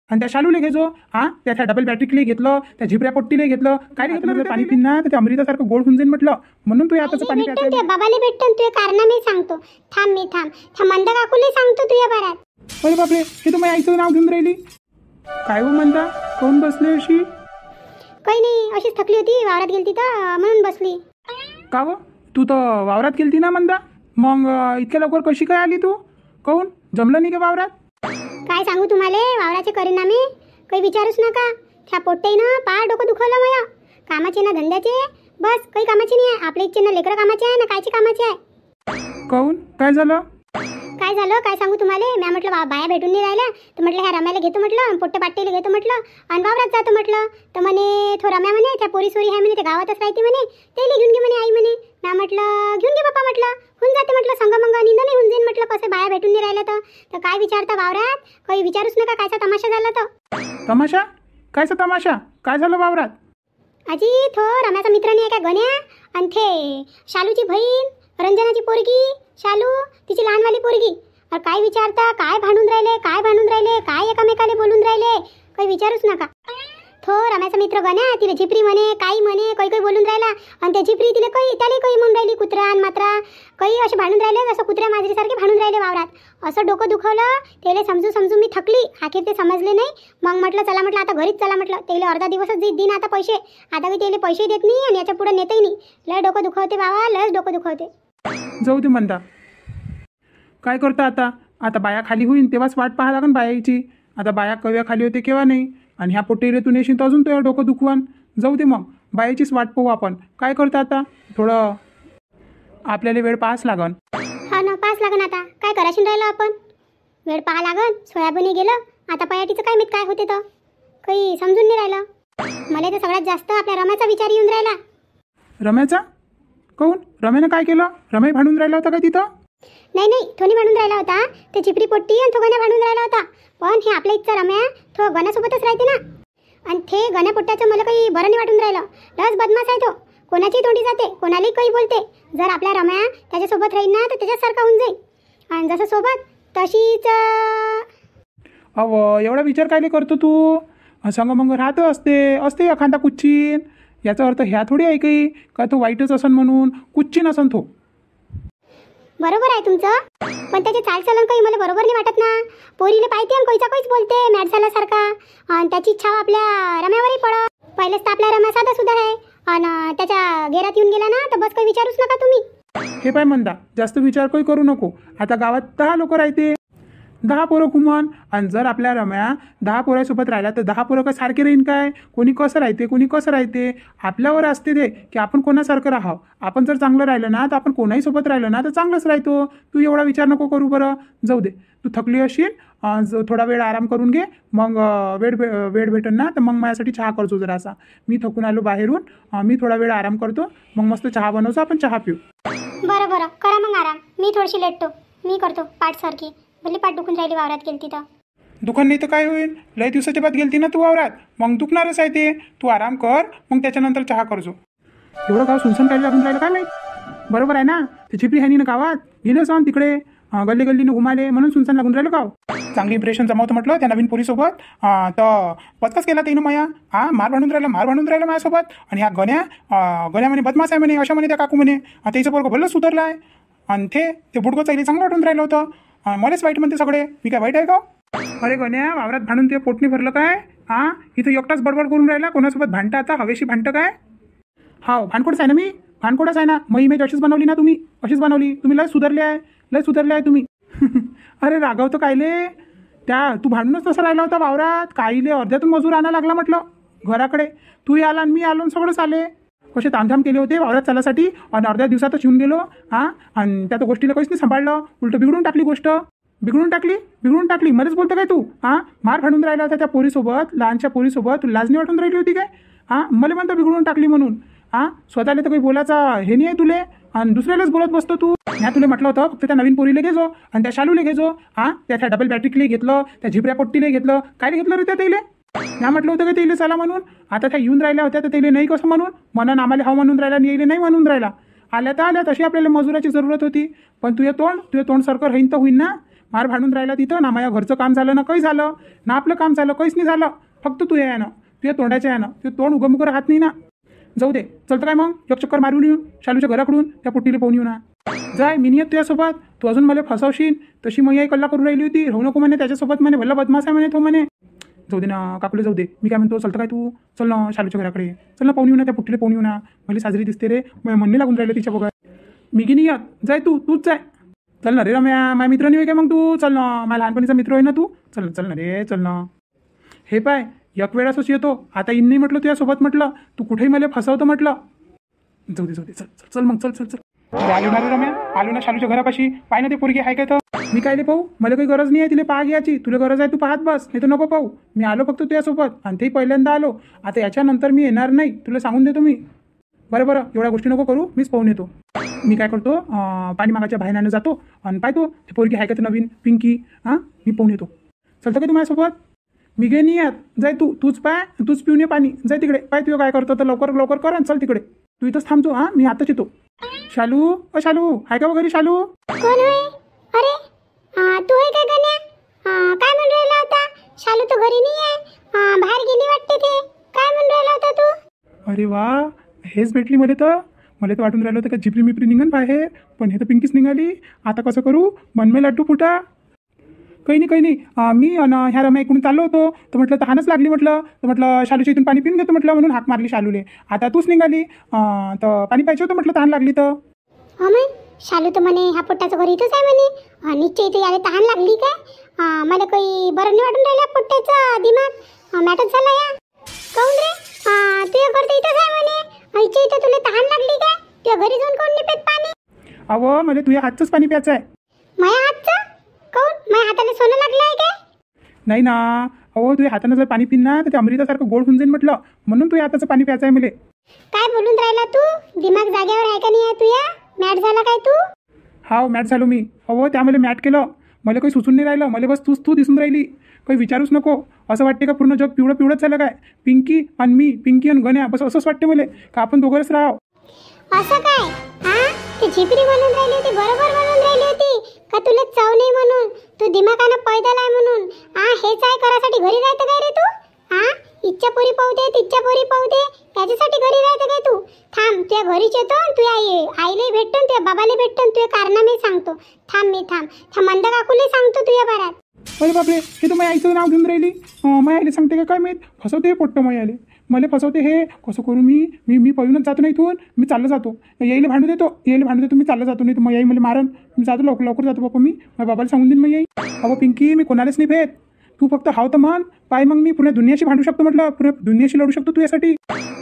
आणि त्या शालूले घेजो. त्या डबल बॅटरीले घेतलं, त्या झिपऱ्या पोट्टीले घेतलं. काय रे घेतलं पाणी पिणार तर ते अमृतासारखं गोड होऊन जाईल म्हटलं, म्हणून तू आताचं पाणी भेटन प्यायचं. तुझ्या बाबाले भेटन, तुझे कारनामे सांगतो. थांब त्या मंदा काकूले सांगतो तुझ्या बारात. अरे बापरे, हे तर माझ्या आईचं नाव घेऊन राहिली. काय हो म्हणता, कोण बसले अशी? काही नाही, अशीच थकली होती, वावरात गेलती तर म्हणून बसली. का हो, तू तर वावरात गेलती ना म्हणता, मग इतक्या लवकर कशी काय आली तू? काहून जमलं नाही का वावरात? काय सांगू तुम्हाला, वावराचे परिणामे काही विचारूच नका. त्या पोट्टेनं पार डोकं दुखवलं मला. कामाचे ना धंद्याचे, बस काही कामाचे नाही आहे. आपल्या इच्छे ना लेकरं कामाचे आहे ना कायचे कामाचे आहे. काहून काय झालं? काय झालं काय सांगू तुम्हाला, मी म्हटलं बाया भेटून नाही राहिल्या, तर म्हटलं ह्या रम्याला घेतो म्हटलं, पोट्टे पाट्टेला घेतो म्हटलं, आणि वावरात जातो म्हटलं. तर म्हणे तो रम्या म्हणे त्या पोरी सोरी आहे म्हणे, ते गावातच राहते म्हणे, ते घेऊन घे म्हणे आई म्हणे. मी म्हटलं घेऊन घे पप्पा म्हटलं, होऊन जाते म्हटलं, संगमंग निंद नाही होऊन जाईन म्हटलं. कसं बाया भेटून नाही राहिल्या तर काय विचारता वावरात, काही विचारूच नका कायचा तमाशा झाला तर. तमाशा? कायचा तमाशा? काय झालं वावरात? आजी तो रम्याचा मित्र नाही आहे का गण्या, आणि ते शालूची बहीण रंजनाची पोरगी शालू, तिची लहानवाली पोरगी. अरे काय विचारता, काय भांडून राहिले, काय एकामेकाले बोलून राहिले, काही विचारूच नका. तो रम्याचा मित्र गण्या तिला झिपरी म्हणे, काही बोलून राहिला, आणि त्या झिपरी तिला काही म्हणून राहिली, कुत्रा आणि मात्रा काही असे भांडून राहिले, जसं कुत्र्या माजरीसारखे भांडून राहिले वावरात. असं डोकं दुखवलं त्याला, समजू मी थकली. आखिर ते समजले नाही. मग म्हटलं चला म्हटलं आता घरीच चला म्हटलं. त्याला अर्धा दिवसच देईन आता पैसे, आता मी त्याला पैसे देत नाही आणि याच्या पुढे नेतही नाही. लय डोकं दुखवते बाबा, लयच डोकं दुखवते. जाऊ दे म्हणता, काय करता आता? आता बाया खाली होईन तेव्हाच वाट पाहा लागन बायाची. आता बाया केव्हा खाली होते केव्हा नाही, आणि ह्या पोटेरीतून येशील तर अजून तो डोकं दुखवान. जाऊ दे मग, बायाचीच वाट पाहू आपण. काय करता आता, थोडं आपल्याला वेळ पाहाच लागन. हा ना, पास लागन. आता काय करायचं राहिलं आपण, वेळ पाहा लागन. सोयाबीन गेलं, आता पयाटीचं काय माहित काय होते तर काही समजून नाही राहिलं. मला तर सगळ्यात जास्त आपल्या रम्याचा विचार येऊन राहिला. रम्याचा? काहून? रम्यानं काय केलं? रम्या भांडून राहिला होता काय तिथं? नाही थोनी भांडून राहिला होता, ते चिपरी पोट्टी आणि तो गण्या भांडून राहिला होता. पण हे आपल्या इथचा रम्या तो गण्यासोबतच राहते ना, आणि ते गण्या पोट्ट्याचं मला काही बरं नाही वाटून राहिलं. लस बदमाश आहे तो, कोणाची तोंडी जाते, कोणालाही काही बोलते. जर आपल्या रम्या त्याच्यासोबत राहील ना तर त्याच्यासारखा होऊन जाईल, आणि जसं सोबत तशीच. अहो, एवढा विचार कायले करतो तू? संगमंग राहत असते एखादा कुच्चीन. याचा अर्थ ह्या थोडी आहे काही का तो वाईटच असन म्हणून कुच्चीन असन तो. बरोबर आहे तुमचं, पण त्याचे चालचलन काही मला बरोबर नाही वाटत ना. पोरीला पाहिजे आणि काहीच बोलते मॅट झाल्यासारखा, आणि त्याची इच्छा आपल्या रम्यावरही पडत. पहिलेच तर आपला रम्या साधा सुद्धा आहे, आणि त्याच्या गेरात येऊन गेला ना तर बस काही विचारूच नका तुम्ही. हे पाय म्हणता, जास्त विचार काही करू नको. आता गावात 10 लोक राहते, 10 पोरं कुमन, आणि जर आपल्या रम्या 10 पोरासोबत राहिला तर 10 पोरं का सारखे राहीन काय? कोणी कसं राहते आपल्यावर असते ते की आपण कोणासारखं राहावं. आपण जर चांगलं राहिलं ना तर आपण कोणाही सोबत राहिलं ना तर चांगलंच राहतो. तू एवढा विचार नको करू बरं. जाऊ दे, तू थकली असशील, थोडा वेळ आराम करून घे. मग वेळ भेटेल ना तर मग माझ्यासाठी चहा करतो जरासा. मी थकून आलो बाहेरून, मी थोडा वेळ आराम करतो, मग मस्त चहा बनवतो, आपण चहा पिऊ. बरं करा मग आराम. मी थोडीशी लेटतो, मी करतो पाठसारखी. भले पाठ दुखून राहिली वावरात गेलती तर. दुकान नाही तर काय होईल, लय दिवसाच्या बाद गेलती ना तू वावरात, मग दुखणारच आहे ते. तू आराम कर, मग त्याच्यानंतर चहा करजो. एवढं गाव सुनसान काय लागून राहिलं काय माहीत. बरोबर आहे ना, ते चिपरी आहे ना गावात, गेलं सांग तिकडे गल्लीनं घुमाले म्हणून सुनसान लागून राहिलं गाव. चांगली इम्प्रेशन जमावतं म्हटलं त्या नवीन पोरीसोबत. तर पचकाच केला त्यानं माया. मार भांडून राहिला माझ्यासोबत. आणि ह्या गण्या म्हणे बदमाश आहे म्हणे, अशा म्हणे त्या काकू म्हणे. त्याचं पोरगं भलं सुधारलं आहे, आणि ते बुडगं चांगली चांगलं वाटून राहिलं होतं. मलाच वाईट म्हणते सगळे, मी काय वाईट आहे का? अरे गण्या, वावरात भांडून ते पोटणी भरलं काय? इथं एकटाच बडबड करून राहिला, कोणासोबत भांडतं आता? हवेशी भांडतं काय? भांडकोडच आहे ना मी, भांडकोडच आहे ना. मग इमेज अशीच बनवली ना तुम्ही, अशीच बनवली तुम्ही. लय सुधारले आहे तुम्ही. अरे रागवतं कायले? तू भांडूनच तसं राहिला होता वावरात. काहीले अर्ध्यातून मजूर आणायला लागला म्हटलं घराकडे. तू आला आणि मी आलो आणि सगळंच आले. कसे तामझाम केले होते वावरात चालासाठी, आणि अर्ध्या दिवसातच येऊन गेलो. आणि त्या गोष्टीला काहीच नाही सांभाळलं, उलटं बिघडून टाकली गोष्ट. बिघडून टाकली. मध्येच बोलतो काय तू? मार भांडून राहिला होता त्या पोरीसोबत, लहानशा पोरीसोबत. तू लाजणी वाटून राहिली होती काय? मला म्हणतो बिघडून टाकली म्हणून. स्वतःला तर काही बोलायचा हे नाही आहे तुले, आणि दुसऱ्यालाच बोलत बसतो तू. ह्या तुला म्हटलं होतं फक्त त्या नवीन पोरीला घेजो आणि त्या शालूला घेजो. त्या डबल बॅटरीले घेतलं, त्या झिपऱ्या पोट्टीले घेतलं. काय घेतलं रे त्या त्याला? मी म्हटलं होतं का त्याला चला म्हणून. आता त्या येऊन राहिल्या होत्या तर त्याला नाही कसं म्हणून. म्हणून आम्हाला हा म्हणून राहिला, यायला नाही म्हणून राहिला. आल्या तर आल्या, तशी आपल्याला मजुराची जरूरत होती. पण तुझं तोंड सारखं राहीन तर होईन ना. मार भांडून राहिला तिथं ना. माझ्या घरचं काम झालं ना काही झालं ना, आपलं काम झालं काहीच नाही झालं. फक्त तू आहे ना, तुझ्या तोंडाच्या आहे ना, ते तोंड उगम राहत नाही ना. जाऊ दे, चलतं काय मग एक चक्कर मारून येऊ शालूच्या घराकडून, त्या पोट्टीला पाहून येऊ ना. जाय, मी नाही येत तुझ्यासोबत. तू अजून मला फसावशील. तशी मग कल्ला करून राहिली होती, राहू नको म्हणे त्याच्यासोबत म्हणे, भल्ला बदमाश आहे म्हणे तो म्हणे. जाऊ दे ना काकुले, जाऊ दे. मी काय म्हणतो, चलतं काय तू, चल ना शालूच्या घराकडे, चल ना, पाहून येऊ ना, त्या पोट्टीला पाहून येऊ ना. मला साजरी दिसते रे, मग म्हणणे लागून राहिलं तिच्या बघा. मी की नाही येत, जाय तूच जाय. चल ना रे रम्या, माझ्या मित्र नाही काय मग तू, चल ना, माझ्या लहानपणीचा मित्र आहे ना तू, चल ना रे, चल ना. हे पाय, एक वेळासच येतो, आता इन नाही म्हटलं तुझ्यासोबत, म्हटलं तू कुठेही मला फसवतं म्हटलं. जाऊ दे, चल मग, चल. आलो ना रे रम्या, आलो ना शालूच्या घरापाशी. पाय ना ते पोरगी आहे काय तर. मी काय पाहू, मला काही गरज नाही आहे तिला पाहा घ्यायची. तुला गरज आहे तू पाहत बस, नाही तर नको पाहू. मी आलो फक्त तुझ्यासोबत, आणि तेही पहिल्यांदा आलो. आता याच्यानंतर मी येणार नाही, तुला सांगून देतो मी. बरं एवढ्या गोष्टी नको करू, मीच पाहून येतो. मी काय करतो, पाणी मागाच्या बाहेरनं जातो आणि पाहतो ते पोरगी आहे का तर नवीन पिंकी. मी पाहून येतो. चलतं का तू माझ्यासोबत? मी घे नाही येत, जाय तूच पाय, तूच पिऊन ये पाणी. जाय तिकडे, पाय तुझं काय करतो तर लवकर कर आणि चल तिकडे. तू इथंच थांबतो. मी आताच येतो. शालू आहे का वगैरे शालू? कोण होय? अरे तू आहे काय गण्या? काय म्हणून राहिला होता? शालू तर घरी नाही आहे, बाहेर गेली वाटते. ते काय म्हणून राहिला होता तू? अरे वा, हेच भेटली मला तर वाटून राहिलं होतं का झिपरी मिपरी निघन बाहेर, पण हे तर पिंकीच निघाली. आता कसं करू, मनमे लड्डू फुटा. काही नाही. मी ह्या रम्या इकडून चाललो होतो, तर म्हटलं तहानच लागली, म्हटलं शालूच्या इथून पाणी पिऊन घेतो म्हटलं, म्हणून हाक मारली शालूले. आता तूच निघाली, तर पाणी प्यायचं होतं म्हटलं, तहान लागली तर. शालू तर म्हणे ह्या पोट्टाचं घर इथंच आहे म्हणे, निश्चय इथे यायला तहान लागली काय? मला काही बरं नाही वाटून राहिलं, पोट्ट्याचा दिमाग मॅटच झाला या. काऊन रे, तुझ्या घर तर इथंच आहे म्हणे, इथे तुला तहान लागली काय? तुझ्या घरी जाऊन कोण नाही पेत पाणी? अहो, मला तुझ्या हातचंच पाणी प्यायचं आहे. माझ्या हातचं? काऊन, माझ्या हाताला सोनं लागलं आहे काय? नाही ना, अहो तुझ्या हातानं जर पाणी पिन ना तर ते अमृतासारखं गोड होऊन जाईल म्हटलं, म्हणून तुझ्या हाताचं पाणी प्यायचं आहे मला. काय बोलून राहिला तू? दिमाग जागेवर आहे का नाही आहे तुया? मॅट झाला काय तू? हा, मॅट झालो मी. अहो त्यामुळे मॅट केलं, मला काही सुचून नाही राहिलं, मला बस तू दिसून राहिली. काही विचारूच नको. असं वाटते का पूर्ण जग पिवळंच झालं काय? पिंकी आणि मी, पिंकी आणि गण्या, बस असंच वाटते मला का आपण दोघंच राहावं. असं काय? ती झिपरी म्हणून राहिली होती, बरोबर म्हणून राहिली होती का तुला चव नाही म्हणून, तू दिमागानं पैदल आहे म्हणून. हेच आहे करासाठी घरी राहतं काय रे तू? इच्छा पोरी पाहते, तिच्या पोरी पाहते, त्याच्यासाठी घरी राहतं काय तू? थांब, तुझ्या घरीच येतो, तुझ्या आईलाही भेटतो, तुझ्या बाबाला भेटतो, तुझ्या कारनामे सांगतो. थांब, मंद काकूला सांगतो तुझ्या बारात. अरे बापरे, हे तर माझ्या आईचं नाव घेऊन राहिली. माझ्या आईला सांगते का काय माहीत, फसवते पोट्ट माझ्या आईले. मला फसवते. हे कसं करू मी पळूनच जातो नाही इथून. मी चाललं जातो, याईला भांडू देतो, मी चाललं जातो. नाही तर मग आई मला मारण. मी जातो, लवकर जातो बापा. मी माझ्या बाबाला सांगून देईन मग येई. अहो पिंकी, मी कोणालाच नाही भेट. तू फक्त हाव तर म्हण. पाय मग मी पुन्हा दुनियाशी भांडू शकतो म्हटलं, पुन्हा दुनियाशी लढू शकतो तू यासाठी.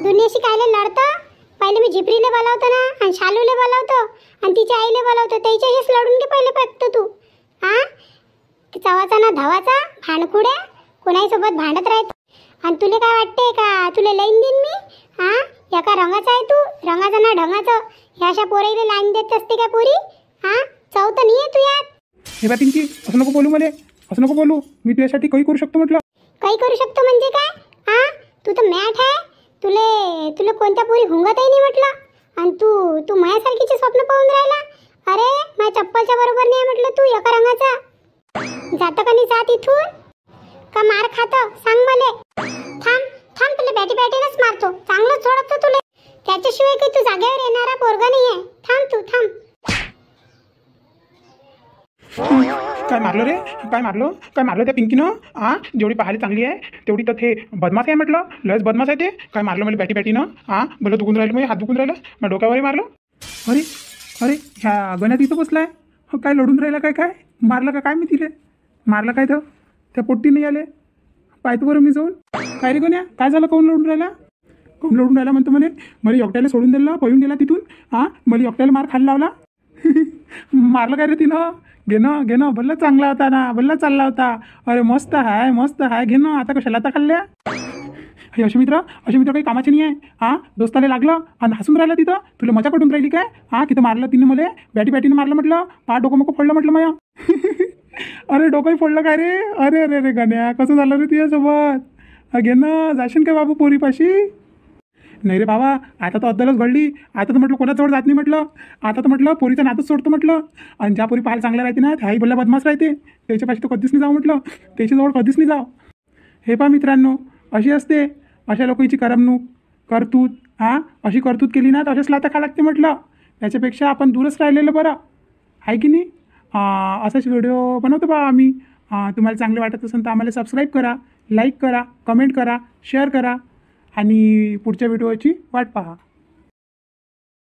दुनियाशी कायले लढतं? पहिले मी झिपरीला बोलावतो ना, आणि शालूला बोलावतो, आणि तिच्या आईला बोलावतो, त्याच्याशीच लढून घे पहिले फक्त तू. चवाचा ना धावाचा भांडकुड्या, कोणाहीसोबत भांडत राहतो. आणि तुला काय वाटते का तुला लाईन देईन मी? एका रंगाचा आहे तू, रंगाचा ना ढंगाचं. ह्या अशा पोरीला लाईन देत असते का पोरी? चव तर नाही आहे तू यात. हे बा पिंकी, असं नको बोलू मला, असं नको बोलू. मी तुझ्यासाठी काही करू शकतो म्हटलं. काही करू शकतो म्हणजे काय? तू तर मॅट आहे. तुला कोणत्या पोरी हुंगतही नाही म्हटलं, आणि तू माझ्यासारखीचे स्वप्न पाहून राहिला. अरे माझ्या चप्पलच्या बरोबर नाही म्हटलं तू, एका रंगाचा. जातं का नाही जात इथून, का मार खातं सांग मला. थांब, तुला बॅटीनच मारतो, चांगलं सोडतो तुला. त्याच्याशिवाय काही तू जागेवर येणारा पोरगा नाही आहे. थांब. काय मारलं रे, काय मारलं त्या पिंकीनं? जेवढी पाहायला चांगली आहे तेवढी तर ते बदमाश आहे म्हटलं, लयच बदमाश आहे ते. काय मारलं मला बॅटीनं? भलं दुखून राहिलं, मग हात दुखून राहिलं, मग डोक्यावरही मारलं. अरे ह्या गण्यात इथं बसलाय. काय लढून राहिला? काय मारलं का काय? मी तिले मारलं काय तर त्या पोट्टी नाही आले. पाहतो बरं मी जाऊन. काय रे गण्या, काय झालं? काऊन लढून राहिला म्हणतो मला एकट्याला सोडून दिला, पळून गेला तिथून. मला एकट्याला मार खायला लावला. मारलं काय रे तिनं? घेणं भल्ला चांगला होता ना, भल्ला चालला होता. अरे मस्त आहे घेणं. आता कशाला आता खाल्ल्या? असे मित्र काही कामाचे नाही आहे. दोस्ताला लागलं आणि हसून राहिलं तिथं. तुला मजा पडून राहिली काय? तिथं मारलं तिनं मला, बॅटीनं मारलं म्हटलं. डोकं मोकं फोडलं म्हटलं माया. अरे डोकंही फोडलं काय रे? अरे गण्या, कसं झालं रे तुझ्यासोबत? घेणं जाशील काय बाबू पोरीपाशी? नाही रे बाबा, आता तर अद्दलच घडली. आता तर म्हटलं कोणाजवळ जात नाही म्हटलं. आता तर म्हटलं पोरीचा नातच सोडतो म्हटलं. आणि ज्या पोरी पाहायला चांगल्या राहते ना त्याही भल्या बदमाश राहते, त्याच्यापाशी तर कधीच नाही जाऊ म्हटलं, त्याच्याजवळ कधीच नाही जाऊ. हे पहा मित्रांनो, अशी असते अशा लोकांची करमणूक, करतूत. हां, अशी करतूत केली ना तर अशाच लाथा खा लागते म्हटलं. त्याच्यापेक्षा आपण दूरच राहिलेलं बरं आहे की नाही. असाच व्हिडिओ बनवतो बा आम्ही. तुम्हाला चांगले वाटत असेल तर आम्हाला सबस्क्राईब करा, लाईक करा, कमेंट करा, शेअर करा आणि पुढच्या व्हिडिओची वाट पहा.